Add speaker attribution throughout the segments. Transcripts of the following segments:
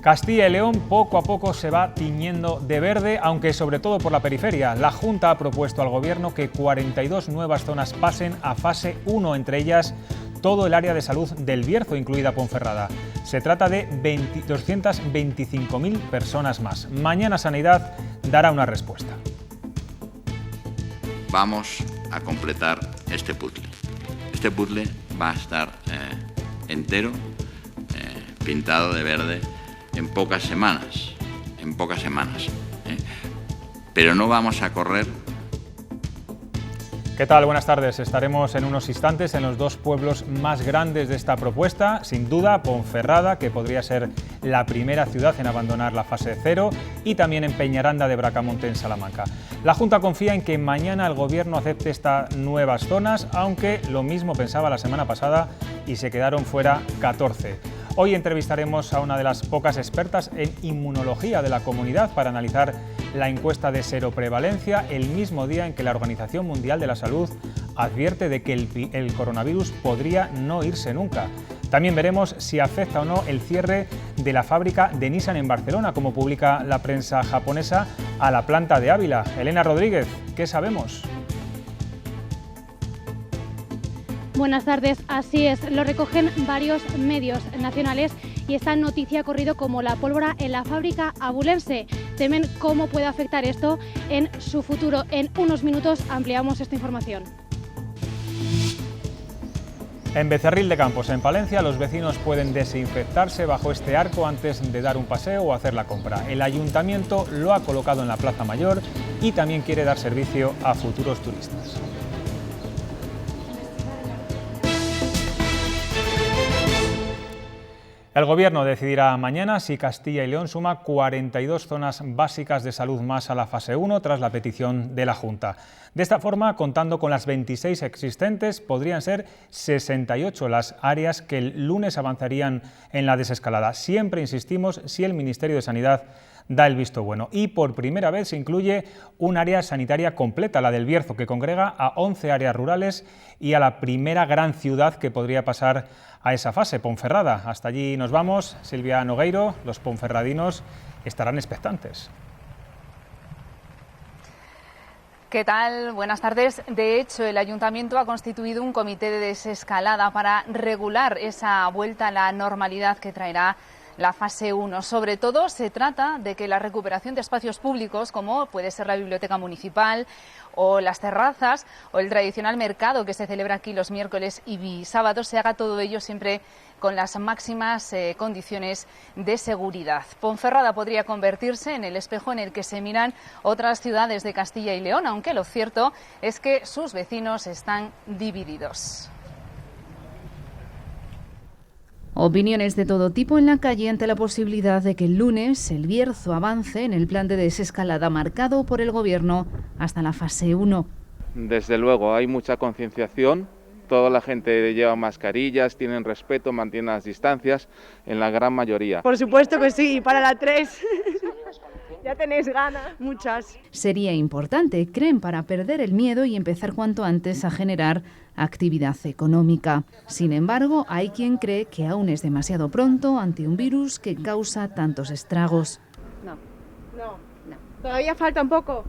Speaker 1: Castilla y León poco a poco se va tiñendo de verde, aunque sobre todo por la periferia. La Junta ha propuesto al Gobierno que 42 nuevas zonas pasen a fase 1, entre ellas todo el área de salud del Bierzo, incluida Ponferrada. Se trata de 225.000 personas más. Mañana Sanidad dará una respuesta.
Speaker 2: Vamos a completar este puzzle. Este puzzle va a estar entero, pintado de verde, en pocas semanas. Pero no vamos a correr.
Speaker 1: ¿Qué tal? Buenas tardes. Estaremos en unos instantes en los dos pueblos más grandes de esta propuesta. Sin duda, Ponferrada, que podría ser la primera ciudad en abandonar la fase 0, y también en Peñaranda de Bracamonte, en Salamanca. La Junta confía en que mañana el Gobierno acepte estas nuevas zonas, aunque lo mismo pensaba la semana pasada y se quedaron fuera 14. Hoy entrevistaremos a una de las pocas expertas en inmunología de la comunidad para analizar la encuesta de seroprevalencia el mismo día en que la Organización Mundial de la Salud advierte de que el coronavirus podría no irse nunca. También veremos si afecta o no el cierre de la fábrica de Nissan en Barcelona, como publica la prensa japonesa, a la planta de Ávila. Elena Rodríguez, ¿qué sabemos?
Speaker 3: Buenas tardes, así es, lo recogen varios medios nacionales y esta noticia ha corrido como la pólvora en la fábrica abulense. Temen cómo puede afectar esto en su futuro. En unos minutos ampliamos esta información.
Speaker 1: En Becerril de Campos, en Palencia, los vecinos pueden desinfectarse bajo este arco antes de dar un paseo o hacer la compra. El ayuntamiento lo ha colocado en la Plaza Mayor y también quiere dar servicio a futuros turistas. El Gobierno decidirá mañana si Castilla y León suma 42 zonas básicas de salud más a la fase 1 tras la petición de la Junta. De esta forma, contando con las 26 existentes, podrían ser 68 las áreas que el lunes avanzarían en la desescalada. Siempre insistimos si el Ministerio de Sanidad da el visto bueno. Y por primera vez se incluye un área sanitaria completa, la del Bierzo, que congrega a 11 áreas rurales y a la primera gran ciudad que podría pasar a esa fase, Ponferrada. Hasta allí nos vamos. Silvia Nogueiro, los ponferradinos estarán expectantes.
Speaker 4: ¿Qué tal? Buenas tardes. De hecho, el Ayuntamiento ha constituido un comité de desescalada para regular esa vuelta a la normalidad que traerá la fase 1. Sobre todo se trata de que la recuperación de espacios públicos, como puede ser la biblioteca municipal o las terrazas o el tradicional mercado que se celebra aquí los miércoles y sábados, se haga todo ello siempre con las máximas condiciones de seguridad. Ponferrada podría convertirse en el espejo en el que se miran otras ciudades de Castilla y León, aunque lo cierto es que sus vecinos están divididos.
Speaker 5: Opiniones de todo tipo en la calle ante la posibilidad de que el lunes el Bierzo avance en el plan de desescalada marcado por el Gobierno hasta la fase 1.
Speaker 6: Desde luego, hay mucha concienciación, toda la gente lleva mascarillas, tienen respeto, mantienen las distancias, en la gran mayoría.
Speaker 7: Por supuesto que sí, para la 3. Ya tenéis ganas, muchas.
Speaker 5: Sería importante, creen, para perder el miedo y empezar cuanto antes a generar actividad económica. Sin embargo, hay quien cree que aún es demasiado pronto ante un virus que causa tantos estragos.
Speaker 7: No. Todavía falta un poco.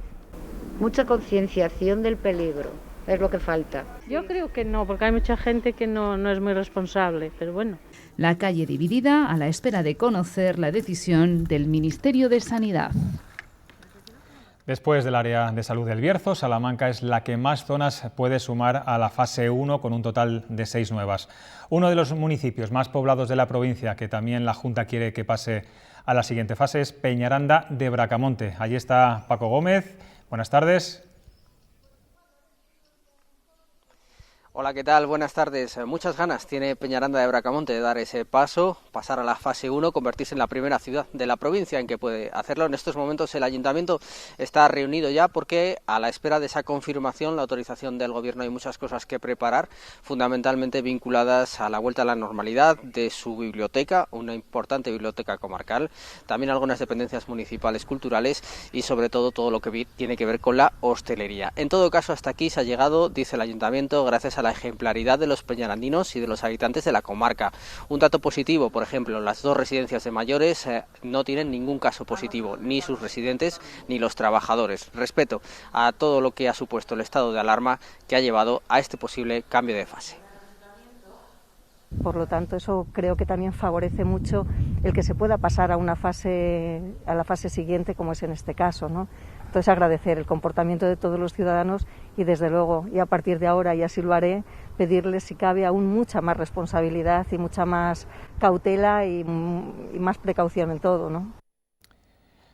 Speaker 8: Mucha concienciación del peligro, es lo que falta.
Speaker 9: Yo creo que no, porque hay mucha gente que no es muy responsable, pero bueno.
Speaker 5: La calle dividida a la espera de conocer la decisión del Ministerio de Sanidad.
Speaker 1: Después del área de salud del Bierzo, Salamanca es la que más zonas puede sumar a la fase 1 con un total de 6 nuevas. Uno de los municipios más poblados de la provincia que también la Junta quiere que pase a la siguiente fase es Peñaranda de Bracamonte. Allí está Paco Gómez. Buenas tardes.
Speaker 10: Hola, ¿qué tal? Buenas tardes. Muchas ganas tiene Peñaranda de Bracamonte de dar ese paso, pasar a la fase 1, convertirse en la primera ciudad de la provincia en que puede hacerlo. En estos momentos el Ayuntamiento está reunido ya porque a la espera de esa confirmación, la autorización del Gobierno, hay muchas cosas que preparar, fundamentalmente vinculadas a la vuelta a la normalidad de su biblioteca, una importante biblioteca comarcal, también algunas dependencias municipales culturales y sobre todo lo que tiene que ver con la hostelería. En todo caso, hasta aquí se ha llegado, dice el Ayuntamiento, gracias a la ejemplaridad de los peñarandinos y de los habitantes de la comarca. Un dato positivo, por ejemplo, las 2 residencias de mayores no tienen ningún caso positivo, ni sus residentes ni los trabajadores. Respeto a todo lo que ha supuesto el estado de alarma que ha llevado a este posible cambio de fase.
Speaker 11: Por lo tanto, eso creo que también favorece mucho el que se pueda pasar a la fase siguiente, como es en este caso, ¿no? Entonces, agradecer el comportamiento de todos los ciudadanos y, desde luego, y a partir de ahora, y así lo haré, pedirles, si cabe, aún mucha más responsabilidad y mucha más cautela y más precaución en todo, ¿no?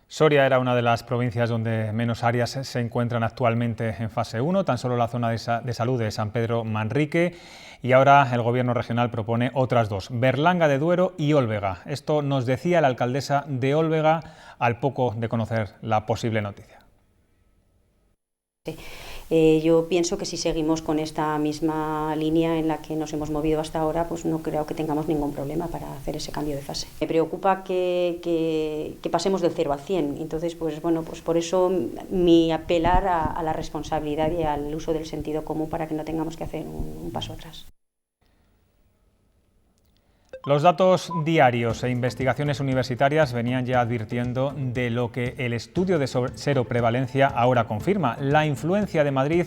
Speaker 1: Soria era una de las provincias donde menos áreas se encuentran actualmente en fase 1, tan solo la zona de salud de San Pedro Manrique, y ahora el Gobierno regional propone otras 2, Berlanga de Duero y Ólvega. Esto nos decía la alcaldesa de Ólvega al poco de conocer la posible noticia.
Speaker 12: Yo pienso que si seguimos con esta misma línea en la que nos hemos movido hasta ahora, pues no creo que tengamos ningún problema para hacer ese cambio de fase. Me preocupa que pasemos del 0 al 100, entonces pues por eso mi apelar a la responsabilidad y al uso del sentido común para que no tengamos que hacer un paso atrás.
Speaker 1: Los datos diarios e investigaciones universitarias venían ya advirtiendo de lo que el estudio de seroprevalencia ahora confirma: la influencia de Madrid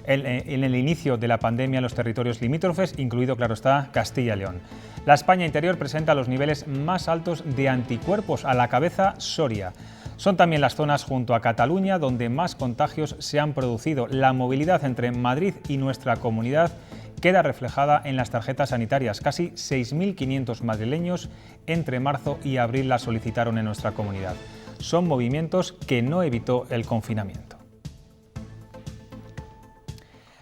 Speaker 1: en el inicio de la pandemia en los territorios limítrofes, incluido, claro está, Castilla y León. La España interior presenta los niveles más altos de anticuerpos, a la cabeza Soria. Son también las zonas junto a Cataluña donde más contagios se han producido. La movilidad entre Madrid y nuestra comunidad queda reflejada en las tarjetas sanitarias. Casi 6.500 madrileños entre marzo y abril la solicitaron en nuestra comunidad. Son movimientos que no evitó el confinamiento.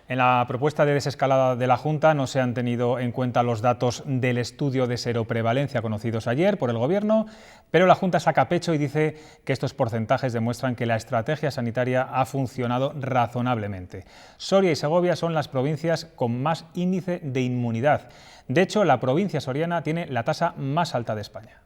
Speaker 1: En la propuesta de desescalada de la Junta no se han tenido en cuenta los datos del estudio de seroprevalencia conocidos ayer por el Gobierno, pero la Junta saca pecho y dice que estos porcentajes demuestran que la estrategia sanitaria ha funcionado razonablemente. Soria y Segovia son las provincias con más índice de inmunidad. De hecho, la provincia soriana tiene la tasa más alta de España.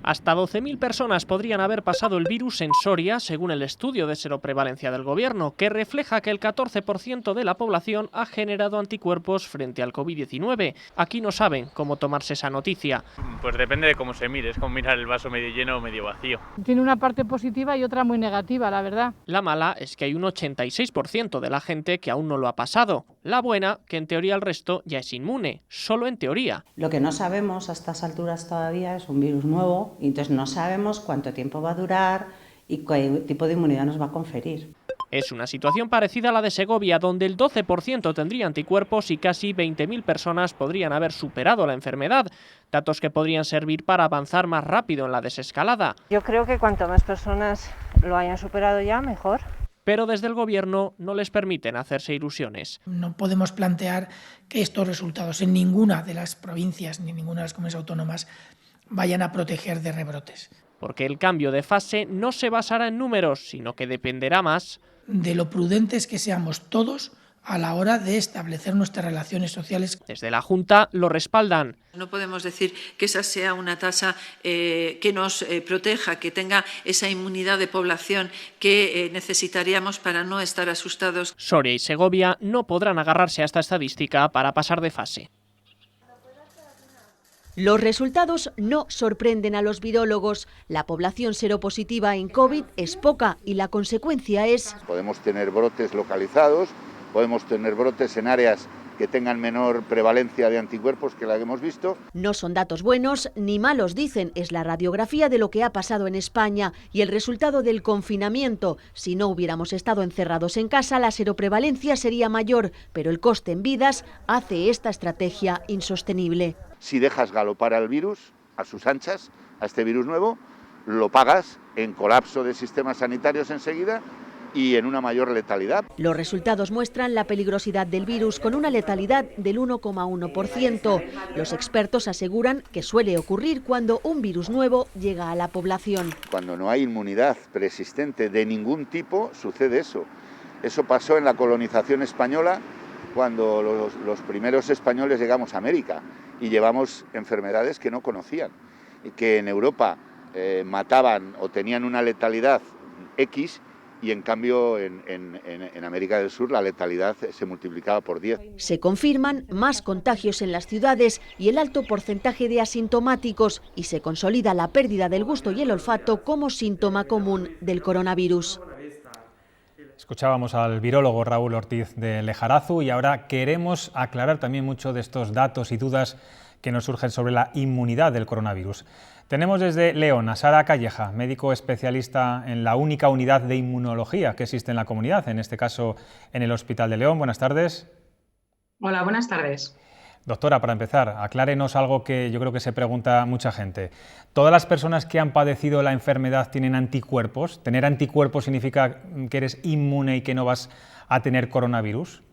Speaker 13: Hasta 12.000 personas podrían haber pasado el virus en Soria, según el estudio de seroprevalencia del Gobierno, que refleja que el 14% de la población ha generado anticuerpos frente al COVID-19. Aquí no saben cómo tomarse esa noticia.
Speaker 14: Pues depende de cómo se mire, es como mirar el vaso medio lleno o medio vacío.
Speaker 15: Tiene una parte positiva y otra muy negativa, la verdad.
Speaker 13: La mala es que hay un 86% de la gente que aún no lo ha pasado. La buena, que en teoría el resto ya es inmune, solo en teoría.
Speaker 16: Lo que no sabemos a estas alturas todavía es un virus nuevo, y entonces no sabemos cuánto tiempo va a durar y qué tipo de inmunidad nos va a conferir.
Speaker 13: Es una situación parecida a la de Segovia, donde el 12% tendría anticuerpos y casi 20.000 personas podrían haber superado la enfermedad, datos que podrían servir para avanzar más rápido en la desescalada.
Speaker 7: Yo creo que cuanto más personas lo hayan superado ya, mejor.
Speaker 13: Pero desde el Gobierno no les permiten hacerse ilusiones.
Speaker 17: No podemos plantear que estos resultados en ninguna de las provincias ni en ninguna de las comunidades autónomas vayan a proteger de rebrotes.
Speaker 13: Porque el cambio de fase no se basará en números, sino que dependerá más
Speaker 17: de lo prudentes que seamos todos a la hora de establecer nuestras relaciones sociales.
Speaker 13: Desde la Junta lo respaldan.
Speaker 18: No podemos decir que esa sea una tasa que nos proteja, que tenga esa inmunidad de población que necesitaríamos para no estar asustados.
Speaker 13: Soria y Segovia no podrán agarrarse a esta estadística para pasar de fase.
Speaker 19: Los resultados no sorprenden a los virólogos. La población seropositiva en COVID es poca y la consecuencia es...
Speaker 20: Podemos tener brotes localizados, podemos tener brotes en áreas que tengan menor prevalencia de anticuerpos que la que hemos visto.
Speaker 19: No son datos buenos ni malos, dicen. Es la radiografía de lo que ha pasado en España y el resultado del confinamiento. Si no hubiéramos estado encerrados en casa, la seroprevalencia sería mayor, pero el coste en vidas hace esta estrategia insostenible.
Speaker 20: Si dejas galopar al virus a sus anchas, a este virus nuevo, lo pagas en colapso de sistemas sanitarios enseguida y en una mayor letalidad.
Speaker 19: Los resultados muestran la peligrosidad del virus con una letalidad del 1,1%. Los expertos aseguran que suele ocurrir cuando un virus nuevo llega a la población.
Speaker 20: Cuando no hay inmunidad persistente de ningún tipo, sucede eso. Eso pasó en la colonización española cuando los primeros españoles llegamos a América y llevamos enfermedades que no conocían y que en Europa mataban o tenían una letalidad X y en cambio en América del Sur la letalidad se multiplicaba por 10.
Speaker 19: Se confirman más contagios en las ciudades y el alto porcentaje de asintomáticos, y se consolida la pérdida del gusto y el olfato como síntoma común del coronavirus.
Speaker 1: Escuchábamos al virólogo Raúl Ortiz de Lejarazu y ahora queremos aclarar también mucho de estos datos y dudas que nos surgen sobre la inmunidad del coronavirus. Tenemos desde León a Sara Calleja, médico especialista en la única unidad de inmunología que existe en la comunidad, en este caso en el Hospital de León. Buenas tardes.
Speaker 21: Hola, buenas tardes.
Speaker 1: Doctora, para empezar, aclárenos algo que yo creo que se pregunta mucha gente. ¿Todas las personas que han padecido la enfermedad tienen anticuerpos? ¿Tener anticuerpos significa que eres inmune y que no vas a tener coronavirus?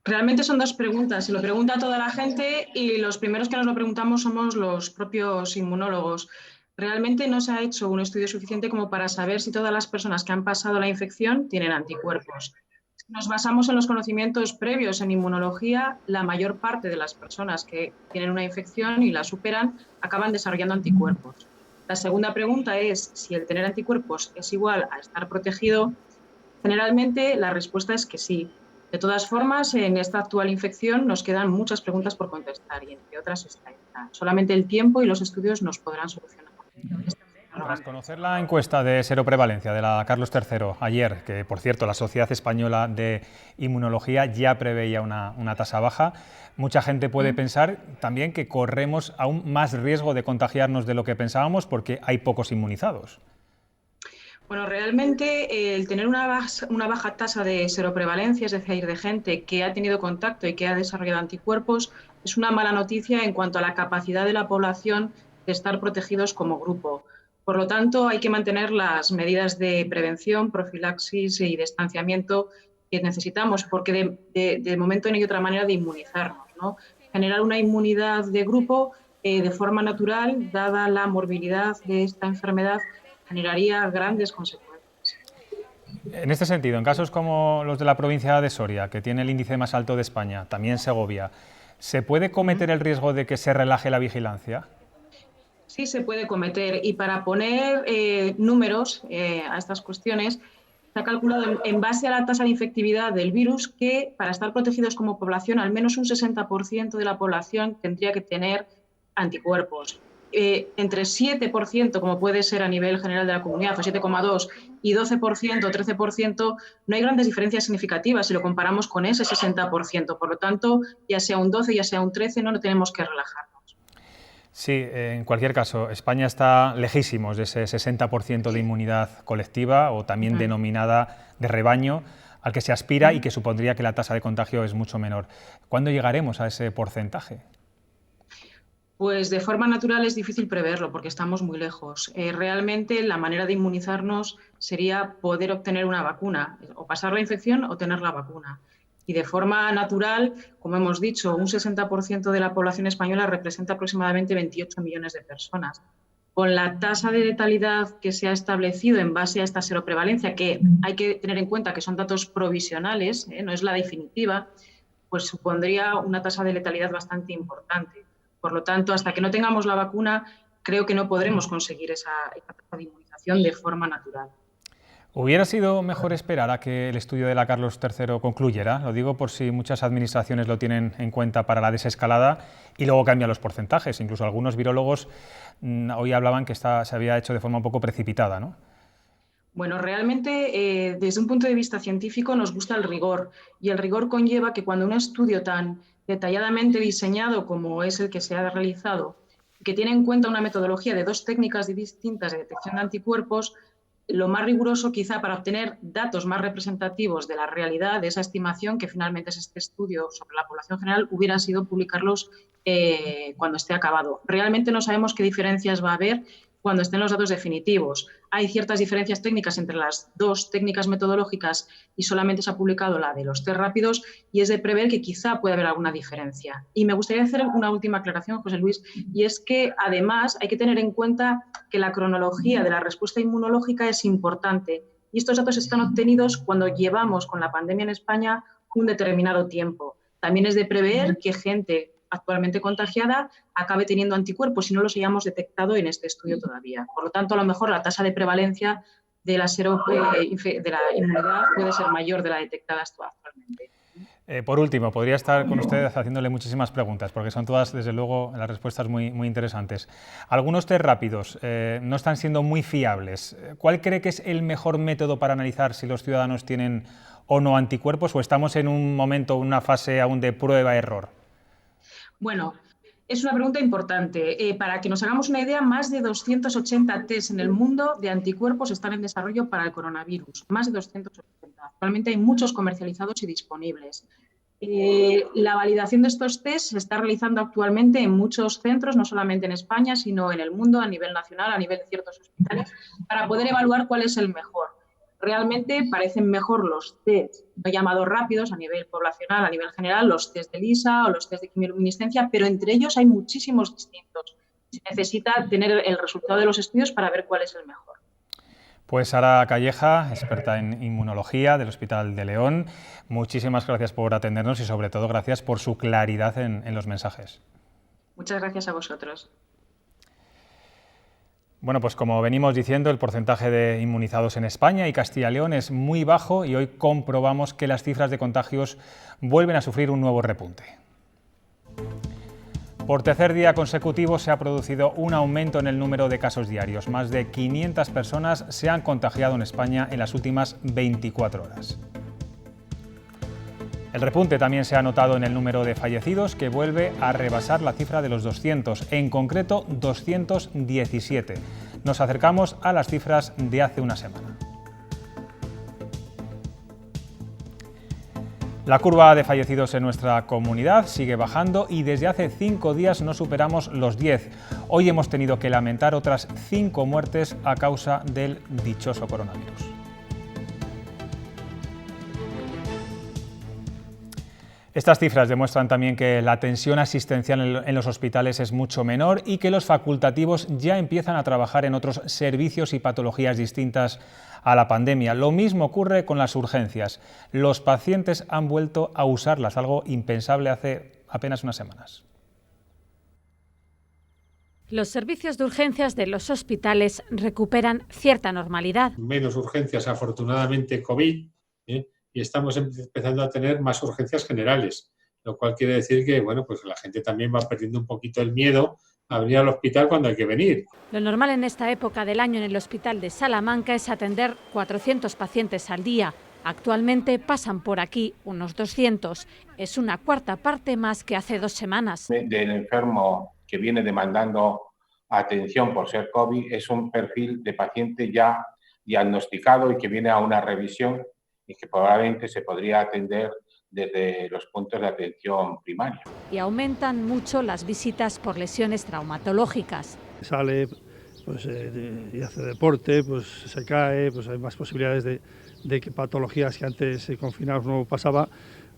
Speaker 21: Realmente son dos preguntas, se lo pregunta toda la gente y los primeros que nos lo preguntamos somos los propios inmunólogos. Realmente no se ha hecho un estudio suficiente como para saber si todas las personas que han pasado la infección tienen anticuerpos. Si nos basamos en los conocimientos previos en inmunología, la mayor parte de las personas que tienen una infección y la superan acaban desarrollando anticuerpos. La segunda pregunta es si el tener anticuerpos es igual a estar protegido. Generalmente la respuesta es que sí. De todas formas, en esta actual infección nos quedan muchas preguntas por contestar y entre otras está esta. Solamente el tiempo y los estudios nos podrán solucionar.
Speaker 1: Tras conocer la encuesta de seroprevalencia de la Carlos III ayer, que por cierto la Sociedad Española de Inmunología ya preveía una tasa baja, mucha gente puede pensar también que corremos aún más riesgo de contagiarnos de lo que pensábamos porque hay pocos inmunizados.
Speaker 21: Bueno, realmente el tener una baja tasa de seroprevalencia, es decir, de gente que ha tenido contacto y que ha desarrollado anticuerpos, es una mala noticia en cuanto a la capacidad de la población de estar protegidos como grupo. Por lo tanto, hay que mantener las medidas de prevención, profilaxis y distanciamiento que necesitamos, porque de momento no hay otra manera de inmunizarnos, ¿no? Generar una inmunidad de grupo de forma natural, dada la morbilidad de esta enfermedad, generaría grandes consecuencias.
Speaker 1: En este sentido, en casos como los de la provincia de Soria, que tiene el índice más alto de España, también Segovia, ¿se puede cometer el riesgo de que se relaje la vigilancia?
Speaker 21: Sí, se puede cometer, y para poner números a estas cuestiones, se ha calculado en base a la tasa de infectividad del virus que para estar protegidos como población, al menos un 60% de la población tendría que tener anticuerpos. Entre 7%, como puede ser a nivel general de la comunidad, o 7,2%, y 12% o 13%, no hay grandes diferencias significativas si lo comparamos con ese 60%. Por lo tanto, ya sea un 12, ya sea un 13, no tenemos que relajarnos.
Speaker 1: Sí, en cualquier caso, España está lejísimos de ese 60% de inmunidad colectiva o también denominada de rebaño, al que se aspira y que supondría que la tasa de contagio es mucho menor. ¿Cuándo llegaremos a ese porcentaje?
Speaker 21: Pues de forma natural es difícil preverlo porque estamos muy lejos. Realmente la manera de inmunizarnos sería poder obtener una vacuna, o pasar la infección o tener la vacuna. Y de forma natural, como hemos dicho, un 60% de la población española representa aproximadamente 28 millones de personas. Con la tasa de letalidad que se ha establecido en base a esta seroprevalencia, que hay que tener en cuenta que son datos provisionales, no es la definitiva, pues supondría una tasa de letalidad bastante importante. Por lo tanto, hasta que no tengamos la vacuna, creo que no podremos conseguir esa tasa de inmunización de forma natural.
Speaker 1: ¿Hubiera sido mejor esperar a que el estudio de la Carlos III concluyera? Lo digo por si muchas administraciones lo tienen en cuenta para la desescalada y luego cambian los porcentajes. Incluso algunos virólogos hoy hablaban que se había hecho de forma un poco precipitada, ¿no?
Speaker 21: Bueno, realmente desde un punto de vista científico nos gusta el rigor, y el rigor conlleva que cuando un estudio tan detalladamente diseñado como es el que se ha realizado, que tiene en cuenta una metodología de dos técnicas distintas de detección de anticuerpos, lo más riguroso quizá para obtener datos más representativos de la realidad de esa estimación, que finalmente es este estudio sobre la población general, hubiera sido publicarlos cuando esté acabado. Realmente no sabemos qué diferencias va a haber cuando estén los datos definitivos. Hay ciertas diferencias técnicas entre las dos técnicas metodológicas y solamente se ha publicado la de los test rápidos, y es de prever que quizá pueda haber alguna diferencia. Y me gustaría hacer una última aclaración, José Luis, y es que además hay que tener en cuenta que la cronología de la respuesta inmunológica es importante, y estos datos están obtenidos cuando llevamos con la pandemia en España un determinado tiempo. También es de prever que gente actualmente contagiada acabe teniendo anticuerpos si no los hayamos detectado en este estudio todavía. Por lo tanto, a lo mejor la tasa de prevalencia de la inmunidad puede ser mayor de la detectada actualmente.
Speaker 1: Por último, podría estar con usted haciéndole muchísimas preguntas, porque son todas, desde luego, las respuestas muy interesantes. Algunos test rápidos no están siendo muy fiables. ¿Cuál cree que es el mejor método para analizar si los ciudadanos tienen o no anticuerpos, o estamos en un momento, una fase aún de prueba-error?
Speaker 21: Bueno, es una pregunta importante. Para que nos hagamos una idea, más de 280 test en el mundo de anticuerpos están en desarrollo para el coronavirus. Más de 280. Actualmente hay muchos comercializados y disponibles. La validación de estos test se está realizando actualmente en muchos centros, no solamente en España, sino en el mundo, a nivel nacional, a nivel de ciertos hospitales, para poder evaluar cuál es el mejor. Realmente parecen mejor los test no llamados rápidos a nivel poblacional, a nivel general, los test de ELISA o los test de quimioluminiscencia, pero entre ellos hay muchísimos distintos. Se necesita tener el resultado de los estudios para ver cuál es el mejor.
Speaker 1: Pues Sara Calleja, experta en inmunología del Hospital de León, muchísimas gracias por atendernos y sobre todo gracias por su claridad en los mensajes.
Speaker 21: Muchas gracias a vosotros.
Speaker 1: Bueno, pues como venimos diciendo, el porcentaje de inmunizados en España y Castilla y León es muy bajo y hoy comprobamos que las cifras de contagios vuelven a sufrir un nuevo repunte. Por tercer día consecutivo se ha producido un aumento en el número de casos diarios. Más de 500 personas se han contagiado en España en las últimas 24 horas. El repunte también se ha notado en el número de fallecidos, que vuelve a rebasar la cifra de los 200, en concreto 217. Nos acercamos a las cifras de hace una semana. La curva de fallecidos en nuestra comunidad sigue bajando y desde hace 5 días no superamos los 10. Hoy hemos tenido que lamentar otras 5 muertes a causa del dichoso coronavirus. Estas cifras demuestran también que la tensión asistencial en los hospitales es mucho menor y que los facultativos ya empiezan a trabajar en otros servicios y patologías distintas a la pandemia. Lo mismo ocurre con las urgencias. Los pacientes han vuelto a usarlas, algo impensable hace apenas unas semanas.
Speaker 2: Los servicios de urgencias de los hospitales recuperan cierta normalidad.
Speaker 22: Menos urgencias, afortunadamente, COVID, y estamos empezando a tener más urgencias generales, lo cual quiere decir que pues la gente también va perdiendo un poquito el miedo a venir al hospital cuando hay que venir.
Speaker 2: Lo normal en esta época del año en el Hospital de Salamanca es atender 400 pacientes al día. Actualmente pasan por aquí unos 200. Es una cuarta parte más que hace 2 semanas.
Speaker 23: Del enfermo que viene demandando atención por ser COVID es un perfil de paciente ya diagnosticado y que viene a una revisión y que probablemente se podría atender desde los puntos de atención primaria.
Speaker 2: Y aumentan mucho las visitas por lesiones traumatológicas.
Speaker 24: Sale y hace deporte, se cae, hay más posibilidades de que patologías que antes confinados no pasaba,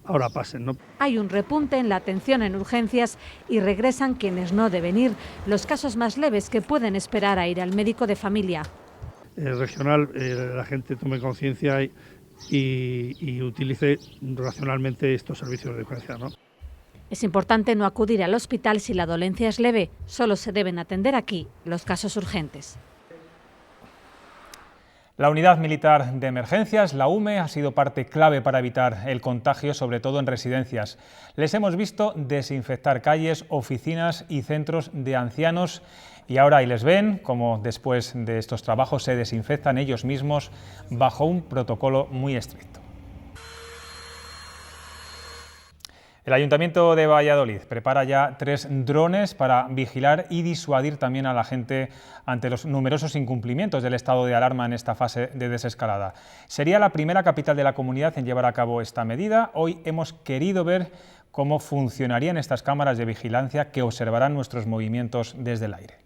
Speaker 24: ahora pasen, ¿no?
Speaker 2: Hay un repunte en la atención en urgencias y regresan quienes no deben ir, los casos más leves que pueden esperar a ir al médico de familia.
Speaker 24: Regional, la gente tome conciencia y utilice racionalmente estos servicios de urgencia, ¿no?
Speaker 2: Es importante no acudir al hospital si la dolencia es leve, solo se deben atender aquí los casos urgentes.
Speaker 1: La Unidad Militar de Emergencias, la UME, ha sido parte clave para evitar el contagio, sobre todo en residencias. Les hemos visto desinfectar calles, oficinas y centros de ancianos y ahora ahí les ven cómo después de estos trabajos se desinfectan ellos mismos bajo un protocolo muy estricto. El Ayuntamiento de Valladolid prepara ya 3 drones para vigilar y disuadir también a la gente ante los numerosos incumplimientos del estado de alarma en esta fase de desescalada. Sería la primera capital de la comunidad en llevar a cabo esta medida. Hoy hemos querido ver cómo funcionarían estas cámaras de vigilancia que observarán nuestros movimientos desde el aire.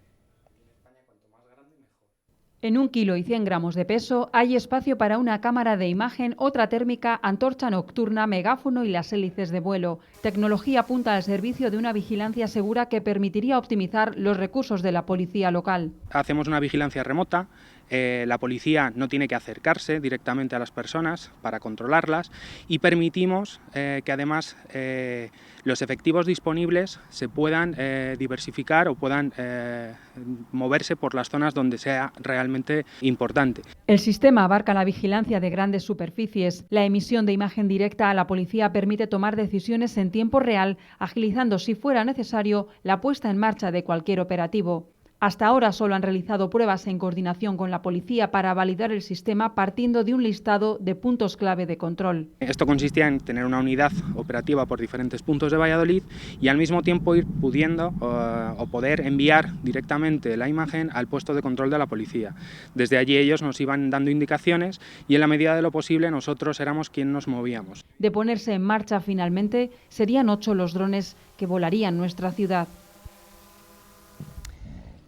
Speaker 25: En 1 kilo y 100 gramos de peso hay espacio para una cámara de imagen, otra térmica, antorcha nocturna, megáfono y las hélices de vuelo. Tecnología punta al servicio de una vigilancia segura que permitiría optimizar los recursos de la policía local.
Speaker 26: Hacemos una vigilancia remota
Speaker 3: la policía no tiene que acercarse directamente a las personas para controlarlas y permitimos que además los efectivos disponibles se puedan diversificar o puedan moverse por las zonas donde sea realmente importante.
Speaker 25: El sistema abarca la vigilancia de grandes superficies. La emisión de imagen directa a la policía permite tomar decisiones en tiempo real, agilizando, si fuera necesario, la puesta en marcha de cualquier operativo. Hasta ahora solo han realizado pruebas en coordinación con la policía para validar el sistema partiendo de un listado de puntos clave de control.
Speaker 3: Esto consistía en tener una unidad operativa por diferentes puntos de Valladolid y al mismo tiempo ir pudiendo o poder enviar directamente la imagen al puesto de control de la policía. Desde allí ellos nos iban dando indicaciones y en la medida de lo posible nosotros éramos quien nos movíamos.
Speaker 25: De ponerse en marcha finalmente, serían 8 los drones que volarían nuestra ciudad.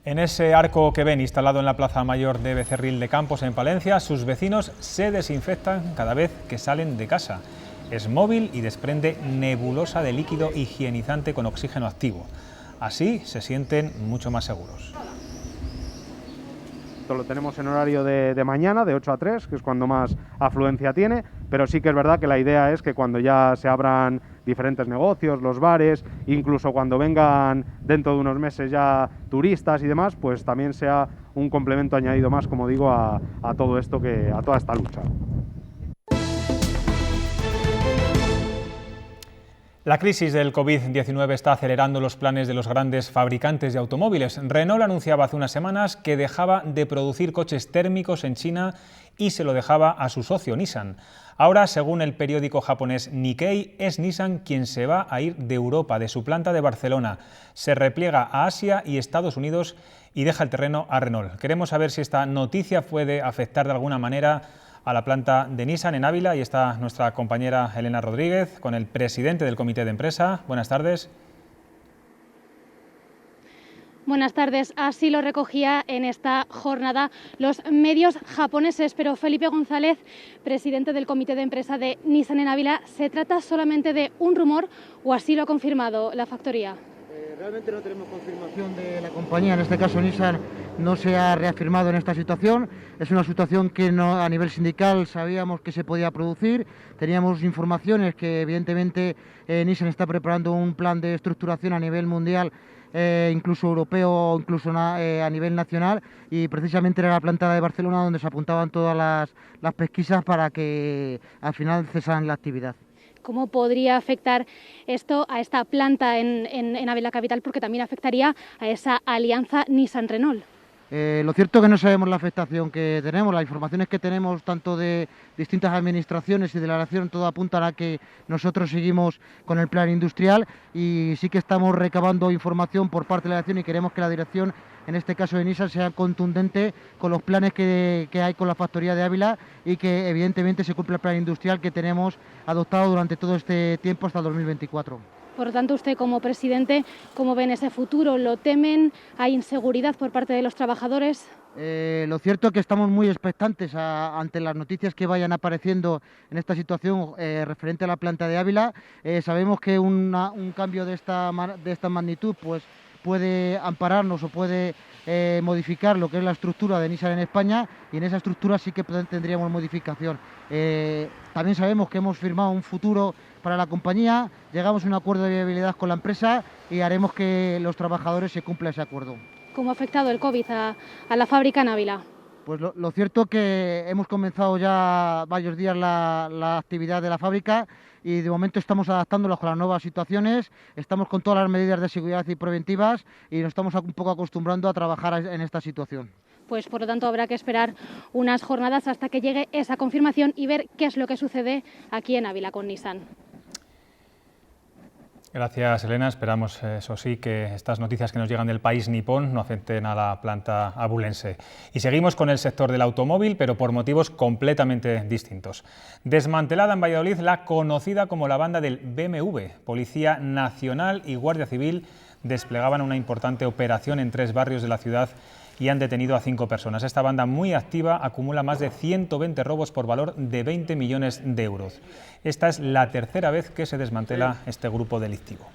Speaker 1: En ese arco que ven instalado en la Plaza Mayor de Becerril de Campos, en Palencia, sus vecinos se desinfectan cada vez que salen de casa. Es móvil y desprende nebulosa de líquido higienizante con oxígeno activo. Así se sienten mucho más seguros.
Speaker 4: Lo tenemos en horario de mañana, de 8 a 3, que es cuando más afluencia tiene, pero sí que es verdad que la idea es que cuando ya se abran diferentes negocios, los bares, incluso cuando vengan dentro de unos meses ya turistas y demás, pues también sea un complemento añadido más, como digo, a todo esto, a toda esta lucha.
Speaker 1: La crisis del COVID-19 está acelerando los planes de los grandes fabricantes de automóviles. Renault anunciaba hace unas semanas que dejaba de producir coches térmicos en China y se lo dejaba a su socio Nissan. Ahora, según el periódico japonés Nikkei, es Nissan quien se va a ir de Europa, de su planta de Barcelona. Se repliega a Asia y Estados Unidos y deja el terreno a Renault. Queremos saber si esta noticia puede afectar de alguna manera a la planta de Nissan en Ávila, y está nuestra compañera Elena Rodríguez con el presidente del comité de empresa. Buenas tardes.
Speaker 6: Buenas tardes. Así lo recogía en esta jornada los medios japoneses, pero Felipe González, presidente del comité de empresa de Nissan en Ávila, ¿se trata solamente de un rumor o así lo ha confirmado la factoría?
Speaker 8: Realmente no tenemos confirmación de la compañía, en este caso Nissan no se ha reafirmado en esta situación. Es una situación que a nivel sindical sabíamos que se podía producir, teníamos informaciones que evidentemente Nissan está preparando un plan de estructuración a nivel mundial, incluso europeo, incluso a nivel nacional, y precisamente era la planta de Barcelona donde se apuntaban todas las pesquisas para que al final cesaran la actividad.
Speaker 6: ¿Cómo podría afectar esto a esta planta en Ávila Capital? Porque también afectaría a esa alianza Nissan-Renault.
Speaker 8: Lo cierto es que no sabemos la afectación que tenemos. Las informaciones que tenemos tanto de distintas administraciones y de la nación, todo apunta a que nosotros seguimos con el plan industrial y sí que estamos recabando información por parte de la dirección y queremos que la dirección, en este caso de Nissan, sea contundente con los planes que hay con la factoría de Ávila y que evidentemente se cumpla el plan industrial que tenemos adoptado durante todo este tiempo hasta 2024.
Speaker 6: Por lo tanto, usted como presidente, ¿cómo ven ese futuro? ¿Lo temen? ¿Hay inseguridad por parte de los trabajadores?
Speaker 8: Lo cierto es que estamos muy expectantes ante las noticias que vayan apareciendo en esta situación referente a la planta de Ávila. Sabemos que un cambio de esta magnitud pues puede ampararnos o puede modificar lo que es la estructura de Nissan en España, y en esa estructura sí que tendríamos modificación. También sabemos que hemos firmado un futuro para la compañía, llegamos a un acuerdo de viabilidad con la empresa y haremos que los trabajadores se cumpla ese acuerdo.
Speaker 6: ¿Cómo ha afectado el COVID a la fábrica en Ávila?
Speaker 8: Pues lo cierto es que hemos comenzado ya varios días la actividad de la fábrica y de momento estamos adaptándolos con las nuevas situaciones, estamos con todas las medidas de seguridad y preventivas y nos estamos un poco acostumbrando a trabajar en esta situación.
Speaker 6: Pues por lo tanto habrá que esperar unas jornadas hasta que llegue esa confirmación y ver qué es lo que sucede aquí en Ávila con Nissan.
Speaker 1: Gracias, Elena. Esperamos, eso sí, que estas noticias que nos llegan del país nipón no afecten a la planta abulense. Y seguimos con el sector del automóvil, pero por motivos completamente distintos. Desmantelada en Valladolid la conocida como la banda del BMW. Policía Nacional y Guardia Civil desplegaban una importante operación en 3 barrios de la ciudad y han detenido a 5 personas. Esta banda muy activa acumula más de 120 robos por valor de 20 millones de euros. Esta es la 3ª vez que se desmantela este grupo delictivo.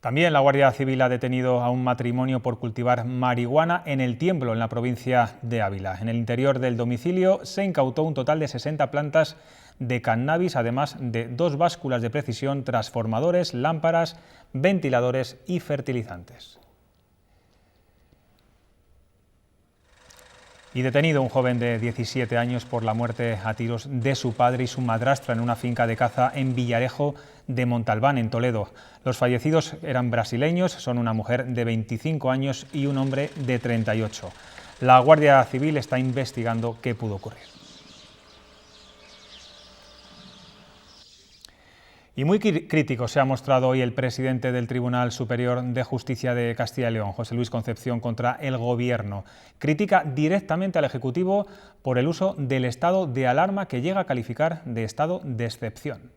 Speaker 1: También la Guardia Civil ha detenido a un matrimonio por cultivar marihuana en El Tiemblo, en la provincia de Ávila. En el interior del domicilio se incautó un total de 60 plantas de cannabis, además de 2 básculas de precisión, transformadores, lámparas, ventiladores y fertilizantes. Y detenido un joven de 17 años por la muerte a tiros de su padre y su madrastra en una finca de caza en Villarejo de Montalbán, en Toledo. Los fallecidos eran brasileños, son una mujer de 25 años y un hombre de 38. La Guardia Civil está investigando qué pudo ocurrir. Y muy crítico se ha mostrado hoy el presidente del Tribunal Superior de Justicia de Castilla y León, José Luis Concepción, contra el Gobierno. Critica directamente al Ejecutivo por el uso del estado de alarma, que llega a calificar de estado de excepción.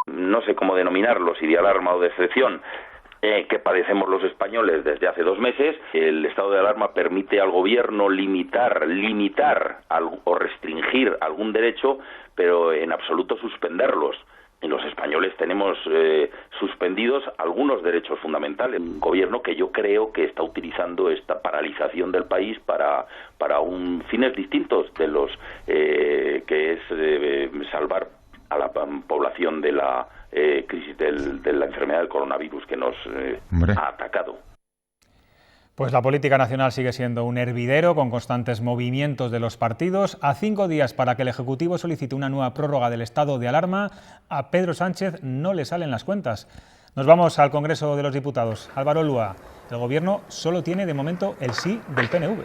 Speaker 5: No sé cómo denominarlo, si de alarma o de excepción, que padecemos los españoles desde hace 2 meses. El estado de alarma permite al Gobierno limitar o restringir algún derecho, pero en absoluto suspenderlos. Y los españoles tenemos suspendidos algunos derechos fundamentales. Un Gobierno que yo creo que está utilizando esta paralización del país para fines distintos de los que es salvar a la población de la crisis de la enfermedad del coronavirus que nos ha atacado.
Speaker 1: Pues la política nacional sigue siendo un hervidero con constantes movimientos de los partidos. A 5 días para que el Ejecutivo solicite una nueva prórroga del estado de alarma, a Pedro Sánchez no le salen las cuentas. Nos vamos al Congreso de los Diputados. Álvaro Lúa, el Gobierno solo tiene de momento el sí del PNV.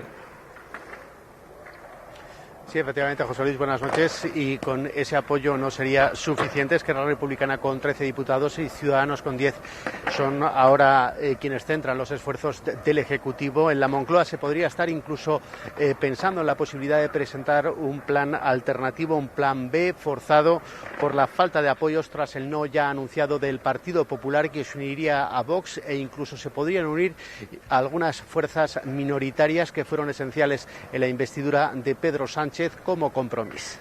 Speaker 9: Sí, efectivamente, José Luis, buenas noches. Y con ese apoyo no sería suficiente. Esquerra Republicana con 13 diputados y Ciudadanos con 10 son ahora quienes centran los esfuerzos del Ejecutivo. En la Moncloa se podría estar incluso pensando en la posibilidad de presentar un plan alternativo, un plan B, forzado por la falta de apoyos tras el no ya anunciado del Partido Popular, que se uniría a Vox, e incluso se podrían unir algunas fuerzas minoritarias que fueron esenciales en la investidura de Pedro Sánchez, como Compromís.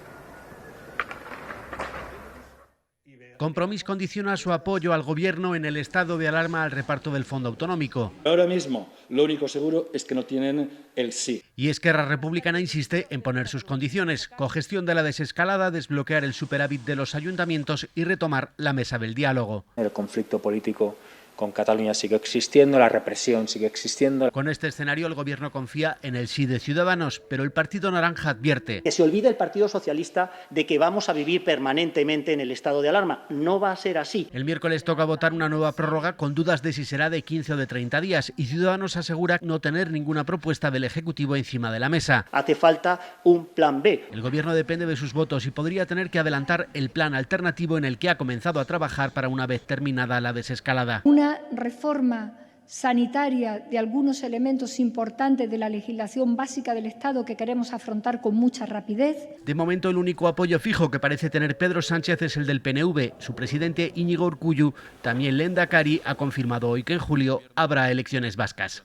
Speaker 10: Compromís condiciona su apoyo al Gobierno en el estado de alarma al reparto del fondo autonómico.
Speaker 11: Ahora mismo lo único seguro es que no tienen el sí.
Speaker 10: Y Esquerra Republicana insiste en poner sus condiciones: cogestión de la desescalada, desbloquear el superávit de los ayuntamientos y retomar la mesa del diálogo.
Speaker 12: El conflicto político con Cataluña sigue existiendo, la represión sigue existiendo.
Speaker 10: Con este escenario el Gobierno confía en el sí de Ciudadanos, pero el Partido Naranja advierte:
Speaker 26: que se olvide el Partido Socialista de que vamos a vivir permanentemente en el estado de alarma. No va a ser así.
Speaker 10: El miércoles toca votar una nueva prórroga con dudas de si será de 15 o de 30 días y Ciudadanos asegura no tener ninguna propuesta del Ejecutivo encima de la mesa.
Speaker 26: Hace falta un plan B.
Speaker 10: El Gobierno depende de sus votos y podría tener que adelantar el plan alternativo en el que ha comenzado a trabajar para una vez terminada la desescalada.
Speaker 27: Una reforma sanitaria de algunos elementos importantes de la legislación básica del Estado que queremos afrontar con mucha rapidez.
Speaker 10: De momento el único apoyo fijo que parece tener Pedro Sánchez es el del PNV. Su presidente Íñigo Urkullu, también Lehendakari, ha confirmado hoy que en julio habrá elecciones vascas.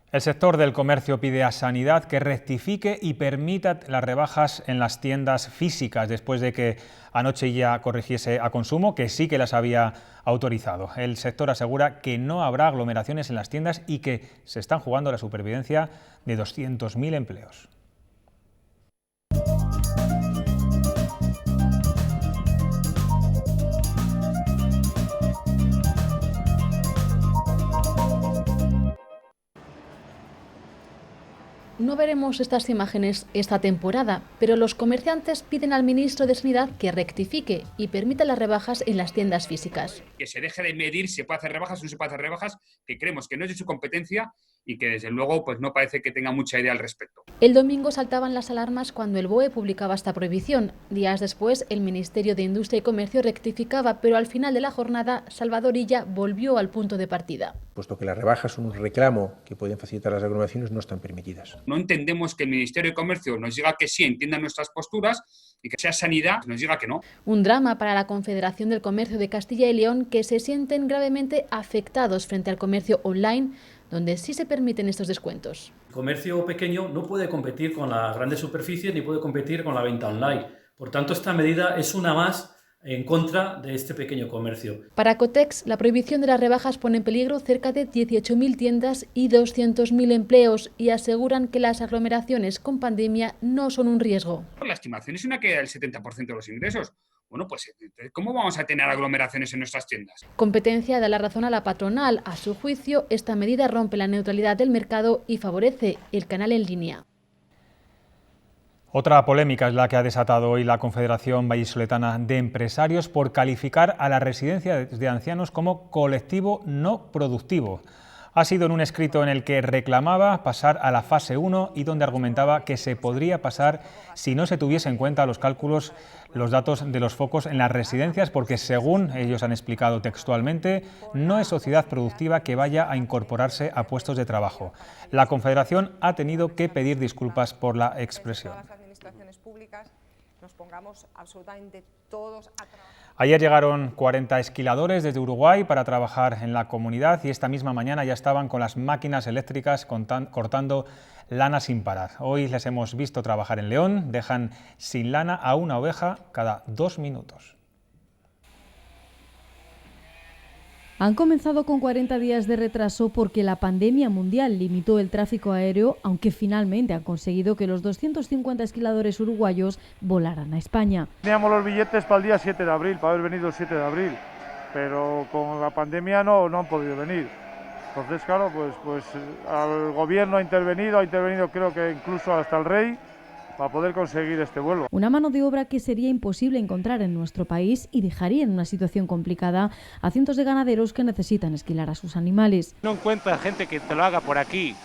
Speaker 1: El sector del comercio pide a Sanidad que rectifique y permita las rebajas en las tiendas físicas, después de que anoche ya corrigiese a Consumo, que sí que las había autorizado. El sector asegura que no habrá aglomeraciones en las tiendas y que se están jugando la supervivencia de 200.000 empleos.
Speaker 28: No veremos estas imágenes esta temporada, pero los comerciantes piden al ministro de Sanidad que rectifique y permita las rebajas en las tiendas físicas.
Speaker 29: Que se deje de medir si se puede hacer rebajas o no se puede hacer rebajas, que creemos que no es de su competencia y que desde luego pues no parece que tenga mucha idea al respecto.
Speaker 28: El domingo saltaban las alarmas cuando el BOE publicaba esta prohibición. Días después, el Ministerio de Industria y Comercio rectificaba, pero al final de la jornada, Salvador Illa volvió al punto de partida.
Speaker 30: Puesto que las rebajas son un reclamo que pueden facilitar las aglomeraciones, no están permitidas.
Speaker 29: No entendemos que el Ministerio de Comercio nos diga que sí, entienda nuestras posturas, y que sea Sanidad nos diga que no.
Speaker 28: Un drama para la Confederación del Comercio de Castilla y León, que se sienten gravemente afectados frente al comercio online, donde sí se permiten estos descuentos.
Speaker 31: El comercio pequeño no puede competir con las grandes superficies ni puede competir con la venta online. Por tanto, esta medida es una más en contra de este pequeño comercio.
Speaker 28: Para Cotex, la prohibición de las rebajas pone en peligro cerca de 18.000 tiendas y 200.000 empleos y aseguran que las aglomeraciones con pandemia no son un riesgo.
Speaker 29: La estimación es una caída del 70% de los ingresos. Bueno, pues ¿cómo vamos a tener aglomeraciones en nuestras tiendas?
Speaker 28: Competencia da la razón a la patronal. A su juicio, esta medida rompe la neutralidad del mercado y favorece el canal en línea.
Speaker 1: Otra polémica es la que ha desatado hoy la Confederación Vallisoletana de Empresarios por calificar a las residencias de ancianos como colectivo no productivo. Ha sido en un escrito en el que reclamaba pasar a la fase 1 y donde argumentaba que se podría pasar si no se tuviese en cuenta los cálculos, los datos de los focos en las residencias, porque según ellos han explicado textualmente, no es sociedad productiva que vaya a incorporarse a puestos de trabajo. La Confederación ha tenido que pedir disculpas por la expresión. Ayer llegaron 40 esquiladores desde Uruguay para trabajar en la comunidad y esta misma mañana ya estaban con las máquinas eléctricas cortando lana sin parar. Hoy les hemos visto trabajar en León, dejan sin lana a una oveja cada 2 minutos.
Speaker 7: Han comenzado con 40 días de retraso porque la pandemia mundial limitó el tráfico aéreo, aunque finalmente han conseguido que los 250 esquiladores uruguayos volaran a España.
Speaker 13: Teníamos los billetes para el día 7 de abril, para haber venido el 7 de abril, pero con la pandemia no han podido venir. Entonces, claro, pues el gobierno ha intervenido creo que incluso hasta el rey, para poder conseguir este vuelo.
Speaker 7: Una mano de obra que sería imposible encontrar en nuestro país y dejaría en una situación complicada a cientos de ganaderos que necesitan esquilar a sus animales.
Speaker 14: No encuentras gente que te lo haga por aquí.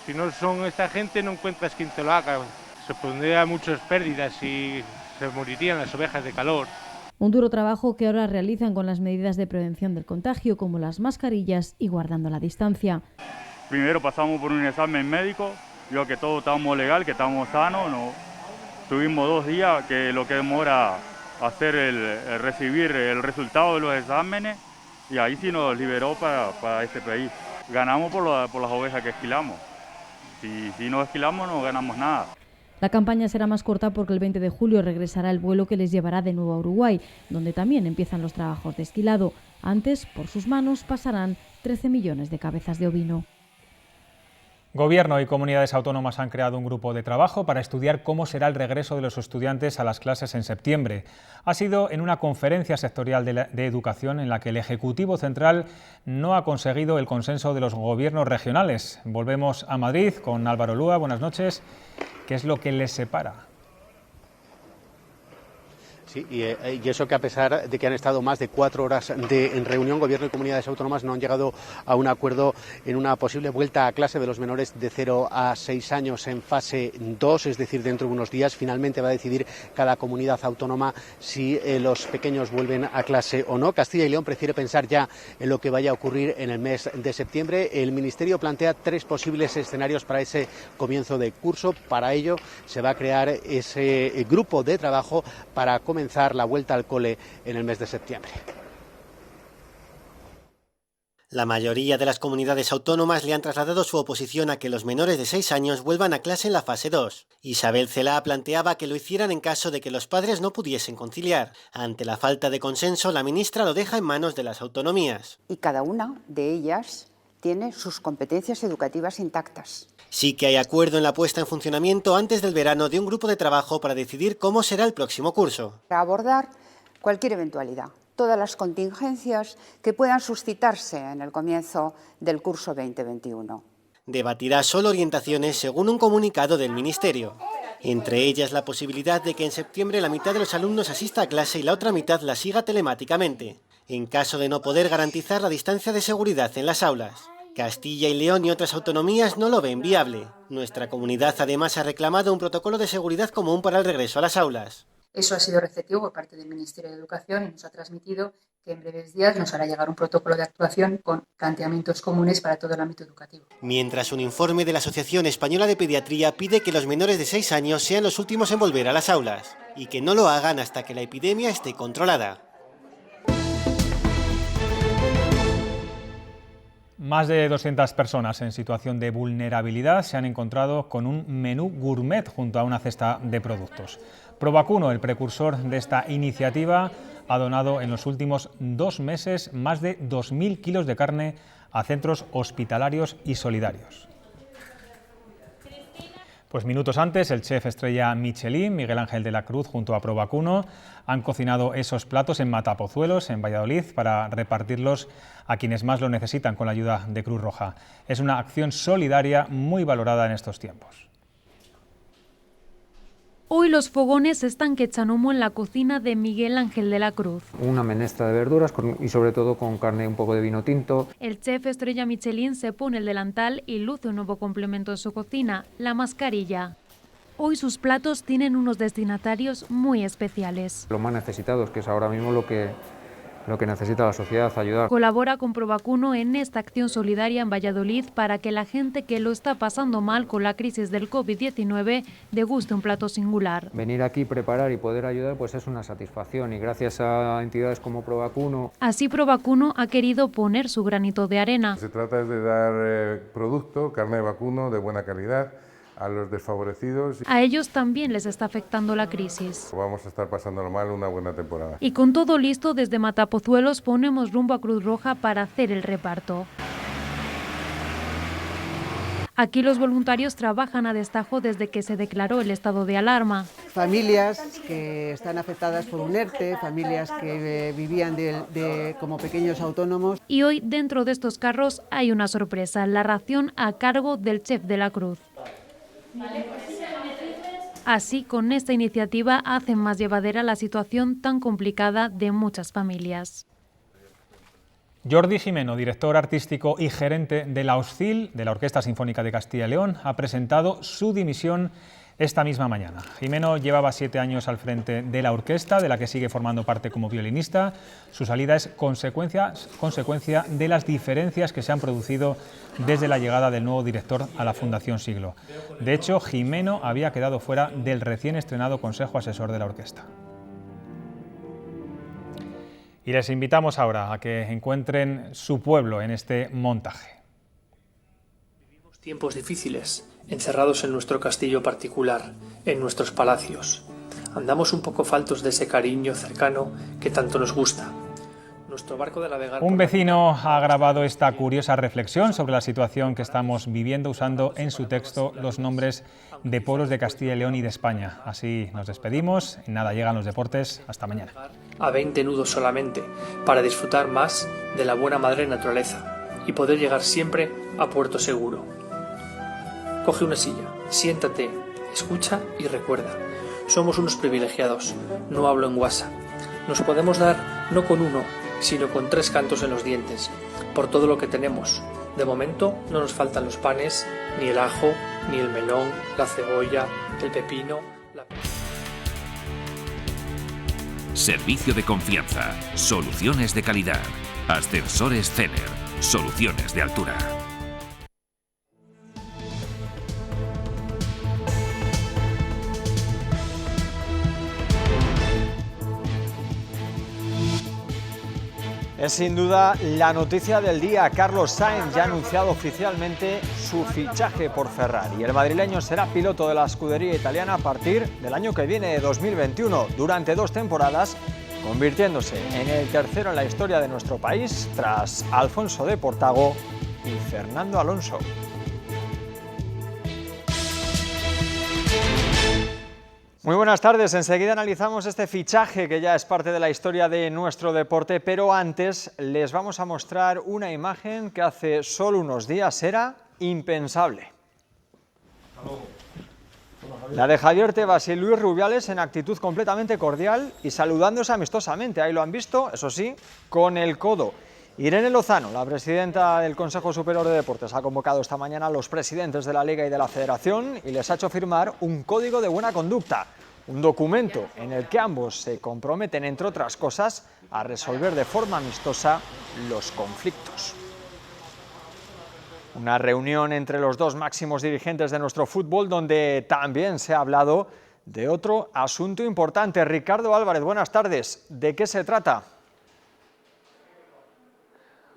Speaker 14: Si no son esta gente, no encuentras quien te lo haga. Se pondrían muchas pérdidas y se morirían las ovejas de calor.
Speaker 7: Un duro trabajo que ahora realizan con las medidas de prevención del contagio, como las mascarillas y guardando la distancia.
Speaker 15: Primero pasamos por un examen médico. Yo que todos estábamos legal, que estábamos sanos, no. Tuvimos 2 días que lo que demora hacer el recibir el resultado de los exámenes y ahí sí nos liberó para este país. Ganamos por las ovejas que esquilamos. Si no esquilamos no ganamos nada.
Speaker 7: La campaña será más corta porque el 20 de julio regresará el vuelo que les llevará de nuevo a Uruguay, donde también empiezan los trabajos de esquilado. Antes, por sus manos, pasarán 13 millones de cabezas de ovino.
Speaker 1: Gobierno y comunidades autónomas han creado un grupo de trabajo para estudiar cómo será el regreso de los estudiantes a las clases en septiembre. Ha sido en una conferencia sectorial de educación en la que el Ejecutivo Central no ha conseguido el consenso de los gobiernos regionales. Volvemos a Madrid con Álvaro Lúa. Buenas noches. ¿Qué es lo que les separa?
Speaker 9: Sí, y eso que a pesar de que han estado más de 4 horas en reunión, Gobierno y comunidades autónomas no han llegado a un acuerdo en una posible vuelta a clase de los menores de 0 a 6 años en fase 2, es decir, dentro de unos días. Finalmente va a decidir cada comunidad autónoma si los pequeños vuelven a clase o no. Castilla y León prefiere pensar ya en lo que vaya a ocurrir en el mes de septiembre. El Ministerio plantea 3 posibles escenarios para ese comienzo de curso. Para ello se va a crear ese grupo de trabajo para comenzar la vuelta al cole en el mes de septiembre.
Speaker 16: La mayoría de las comunidades autónomas le han trasladado su oposición a que los menores de 6 años vuelvan a clase en la fase 2. Isabel Celaá planteaba que lo hicieran en caso de que los padres no pudiesen conciliar. Ante la falta de consenso, la ministra lo deja en manos de las autonomías.
Speaker 17: Y cada una de ellas tiene sus competencias educativas intactas.
Speaker 16: Sí que hay acuerdo en la puesta en funcionamiento antes del verano de un grupo de trabajo para decidir cómo será el próximo curso.
Speaker 17: Para abordar cualquier eventualidad, todas las contingencias que puedan suscitarse en el comienzo del curso 2021.
Speaker 16: Debatirá solo orientaciones según un comunicado del Ministerio. Entre ellas la posibilidad de que en septiembre la mitad de los alumnos asista a clase y la otra mitad la siga telemáticamente, en caso de no poder garantizar la distancia de seguridad en las aulas. Castilla y León y otras autonomías no lo ven viable. Nuestra comunidad además ha reclamado un protocolo de seguridad común para el regreso a las aulas.
Speaker 18: Eso ha sido receptivo por parte del Ministerio de Educación y nos ha transmitido que en breves días nos hará llegar un protocolo de actuación con planteamientos comunes para todo el ámbito educativo.
Speaker 16: Mientras un informe de la Asociación Española de Pediatría pide que los menores de 6 años sean los últimos en volver a las aulas y que no lo hagan hasta que la epidemia esté controlada.
Speaker 1: Más de 200 personas en situación de vulnerabilidad se han encontrado con un menú gourmet junto a una cesta de productos. Provacuno, el precursor de esta iniciativa, ha donado en los últimos 2 meses más de 2.000 kilos de carne a centros hospitalarios y solidarios. Pues minutos antes, el chef estrella Michelin, Miguel Ángel de la Cruz, junto a Provacuno, han cocinado esos platos en Matapozuelos, en Valladolid, para repartirlos a quienes más lo necesitan con la ayuda de Cruz Roja. Es una acción solidaria muy valorada en estos tiempos.
Speaker 2: Hoy los fogones están que echan humo en la cocina de Miguel Ángel de la Cruz.
Speaker 3: Una menestra de verduras y sobre todo con carne, un poco de vino tinto.
Speaker 2: El chef estrella Michelin se pone el delantal y luce un nuevo complemento en su cocina, la mascarilla. Hoy sus platos tienen unos destinatarios muy especiales.
Speaker 3: Los más necesitados, que es ahora mismo lo que necesita la sociedad, ayudar.
Speaker 2: Colabora con Provacuno en esta acción solidaria en Valladolid para que la gente que lo está pasando mal con la crisis del COVID-19 deguste un plato singular.
Speaker 3: Venir aquí, preparar y poder ayudar, pues es una satisfacción, y gracias a entidades como Provacuno.
Speaker 2: Así Provacuno ha querido poner su granito de arena.
Speaker 4: Se trata de dar producto, carne de vacuno de buena calidad, a los desfavorecidos.
Speaker 2: A ellos también les está afectando la crisis.
Speaker 4: Vamos a estar pasándolo mal una buena temporada.
Speaker 2: Y con todo listo, desde Matapozuelos ponemos rumbo a Cruz Roja para hacer el reparto. Aquí los voluntarios trabajan a destajo desde que se declaró el estado de alarma.
Speaker 8: Familias que están afectadas por un ERTE, familias que vivían como pequeños autónomos.
Speaker 2: Y hoy dentro de estos carros hay una sorpresa, la ración a cargo del chef de la Cruz. Así, con esta iniciativa hacen más llevadera la situación tan complicada de muchas familias.
Speaker 1: Jordi Jimeno, director artístico y gerente de la OSCIL, de la Orquesta Sinfónica de Castilla y León, ha presentado su dimisión esta misma mañana. Jimeno llevaba 7 años al frente de la orquesta, de la que sigue formando parte como violinista. Su salida es consecuencia de las diferencias que se han producido desde la llegada del nuevo director a la Fundación Siglo. De hecho, Jimeno había quedado fuera del recién estrenado Consejo Asesor de la orquesta. Y les invitamos ahora a que encuentren su pueblo en este montaje.
Speaker 19: Vivimos tiempos difíciles, encerrados en nuestro castillo particular, en nuestros palacios. Andamos un poco faltos de ese cariño cercano que tanto nos gusta. Nuestro barco de navegar...
Speaker 1: Un vecino ha grabado esta curiosa reflexión sobre la situación que estamos viviendo usando en su texto los nombres de pueblos de Castilla y León y de España. Así nos despedimos. En nada llegan los deportes. Hasta mañana.
Speaker 19: A 20 nudos solamente, para disfrutar más de la buena madre naturaleza y poder llegar siempre a puerto seguro. Coge una silla, siéntate, escucha y recuerda. Somos unos privilegiados, no hablo en guasa. Nos podemos dar no con uno, sino con 3 cantos en los dientes, por todo lo que tenemos. De momento no nos faltan los panes, ni el ajo, ni el melón, la cebolla, el pepino...
Speaker 20: Servicio de confianza, soluciones de calidad, ascensores Cener, soluciones de altura.
Speaker 21: Es sin duda la noticia del día. Carlos Sainz ya ha anunciado oficialmente su fichaje por Ferrari. El madrileño será piloto de la escudería italiana a partir del año que viene, 2021, durante 2 temporadas, convirtiéndose en el tercero en la historia de nuestro país, tras Alfonso de Portago y Fernando Alonso. Muy buenas tardes, enseguida analizamos este fichaje que ya es parte de la historia de nuestro deporte, pero antes les vamos a mostrar una imagen que hace solo unos días era impensable. La de Javier Tebas y Luis Rubiales en actitud completamente cordial y saludándose amistosamente, ahí lo han visto, eso sí, con el codo. Irene Lozano, la presidenta del Consejo Superior de Deportes, ha convocado esta mañana a los presidentes de la Liga y de la Federación y les ha hecho firmar un código de buena conducta, un documento en el que ambos se comprometen, entre otras cosas, a resolver de forma amistosa los conflictos. Una reunión entre los 2 máximos dirigentes de nuestro fútbol donde también se ha hablado de otro asunto importante. Ricardo Álvarez, buenas tardes. ¿De qué se trata?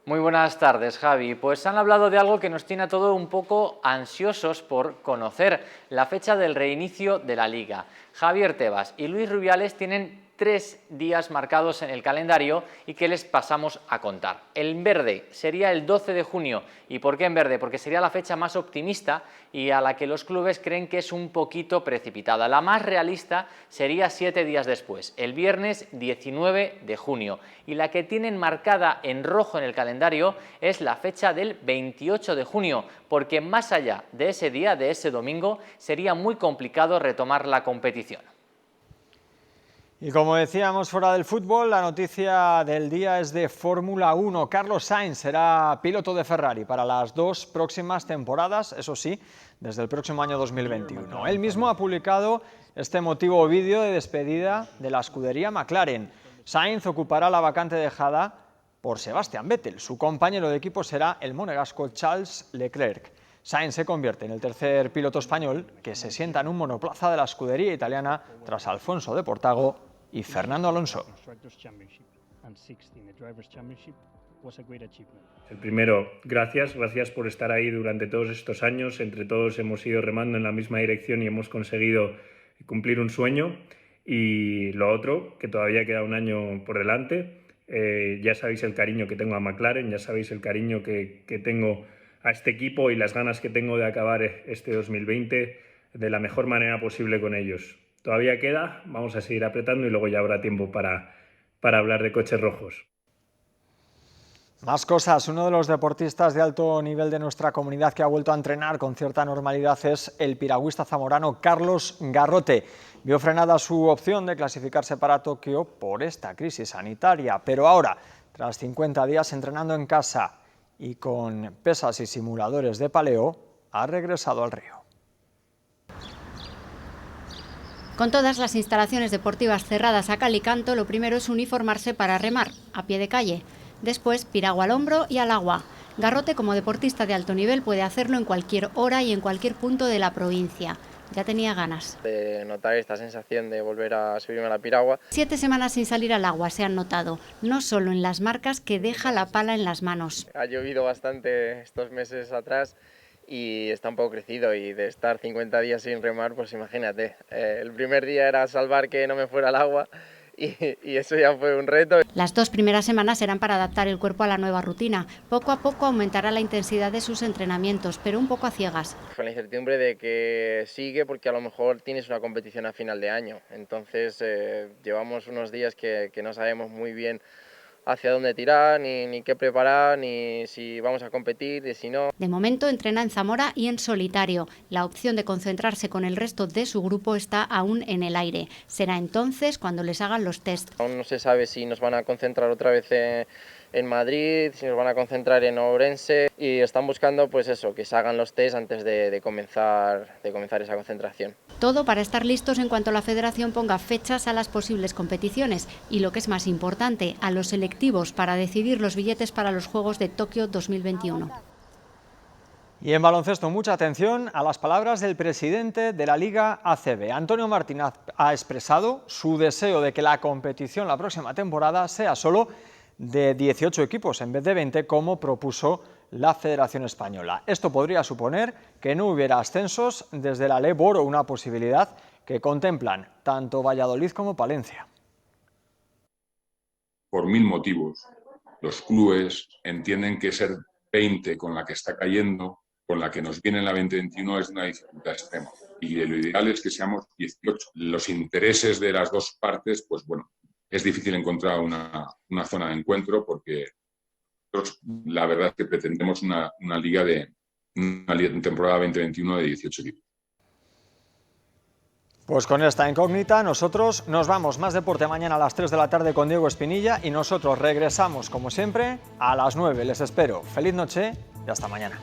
Speaker 5: Muy buenas tardes, Javi. Pues han hablado de algo que nos tiene a todos un poco ansiosos por conocer, la fecha del reinicio de la Liga. Javier Tebas y Luis Rubiales tienen 3 días marcados en el calendario y que les pasamos a contar. En verde sería el 12 de junio. ¿Y por qué en verde? Porque sería la fecha más optimista y a la que los clubes creen que es un poquito precipitada. La más realista sería 7 días después, el viernes 19 de junio. Y la que tienen marcada en rojo en el calendario es la fecha del 28 de junio, porque más allá de ese día, de ese domingo, sería muy complicado retomar la competición.
Speaker 21: Y como decíamos fuera del fútbol, la noticia del día es de Fórmula 1. Carlos Sainz será piloto de Ferrari para las 2 próximas temporadas, eso sí, desde el próximo año 2021. Él mismo ha publicado este emotivo vídeo de despedida de la escudería McLaren. Sainz ocupará la vacante dejada por Sebastian Vettel. Su compañero de equipo será el monegasco Charles Leclerc. Sainz se convierte en el tercer piloto español que se sienta en un monoplaza de la escudería italiana tras Alfonso de Portago y Fernando Alonso.
Speaker 31: El primero, gracias por estar ahí durante todos estos años. Entre todos hemos ido remando en la misma dirección y hemos conseguido cumplir un sueño. Y lo otro, que todavía queda un año por delante. Ya sabéis el cariño que tengo a McLaren, ya sabéis el cariño que tengo a este equipo y las ganas que tengo de acabar este 2020 de la mejor manera posible con ellos. Todavía queda, vamos a seguir apretando y luego ya habrá tiempo para hablar de coches rojos.
Speaker 21: Más cosas. Uno de los deportistas de alto nivel de nuestra comunidad que ha vuelto a entrenar con cierta normalidad es el piragüista zamorano Carlos Garrote. Vio frenada su opción de clasificarse para Tokio por esta crisis sanitaria, pero ahora, tras 50 días entrenando en casa y con pesas y simuladores de paleo, ha regresado al río.
Speaker 6: Con todas las instalaciones deportivas cerradas a cal y canto, lo primero es uniformarse para remar, a pie de calle. Después, piragua al hombro y al agua. Garrote, como deportista de alto nivel, puede hacerlo en cualquier hora y en cualquier punto de la provincia. Ya tenía ganas
Speaker 10: de notar esta sensación de volver a subirme a la piragua.
Speaker 6: 7 semanas sin salir al agua se han notado, no solo en las marcas que deja la pala en las manos.
Speaker 10: Ha llovido bastante estos meses atrás y está un poco crecido, y de estar 50 días sin remar, pues imagínate. El primer día era salvar que no me fuera al agua y eso ya fue un reto.
Speaker 6: Las 2 primeras semanas serán para adaptar el cuerpo a la nueva rutina. Poco a poco aumentará la intensidad de sus entrenamientos, pero un poco a ciegas.
Speaker 10: Con la incertidumbre de que sigue, porque a lo mejor tienes una competición a final de año. Entonces llevamos unos días que no sabemos muy bien hacia dónde tirar, ni qué preparar, ni si vamos a competir, ni si no.
Speaker 6: De momento entrena en Zamora y en solitario. La opción de concentrarse con el resto de su grupo está aún en el aire. Será entonces cuando les hagan los test.
Speaker 10: Aún no se sabe si nos van a concentrar otra vez en Madrid, si nos van a concentrar en Ourense, y están buscando pues eso, que se hagan los test antes de comenzar esa concentración.
Speaker 6: Todo para estar listos en cuanto la Federación ponga fechas a las posibles competiciones y, lo que es más importante, a los selectivos para decidir los billetes para los Juegos de Tokio 2021.
Speaker 21: Y en baloncesto, mucha atención a las palabras del presidente de la Liga ACB. Antonio Martínez ha expresado su deseo de que la competición la próxima temporada sea solo de 18 equipos en vez de 20, como propuso la Federación Española. Esto podría suponer que no hubiera ascensos desde la LEBOR, una posibilidad que contemplan tanto Valladolid como Palencia.
Speaker 11: Por 1000 motivos, los clubes entienden que ser 20 con la que está cayendo, con la que nos viene en la 2021, es una dificultad extrema. Y lo ideal es que seamos 18. Los intereses de las dos partes, pues bueno, es difícil encontrar una zona de encuentro, porque nosotros, la verdad es que pretendemos una liga de una temporada 2021 de 18 equipos.
Speaker 21: Pues con esta incógnita nosotros nos vamos. Más deporte mañana a las 3 de la tarde con Diego Espinilla, y nosotros regresamos como siempre a las 9. Les espero. Feliz noche y hasta mañana.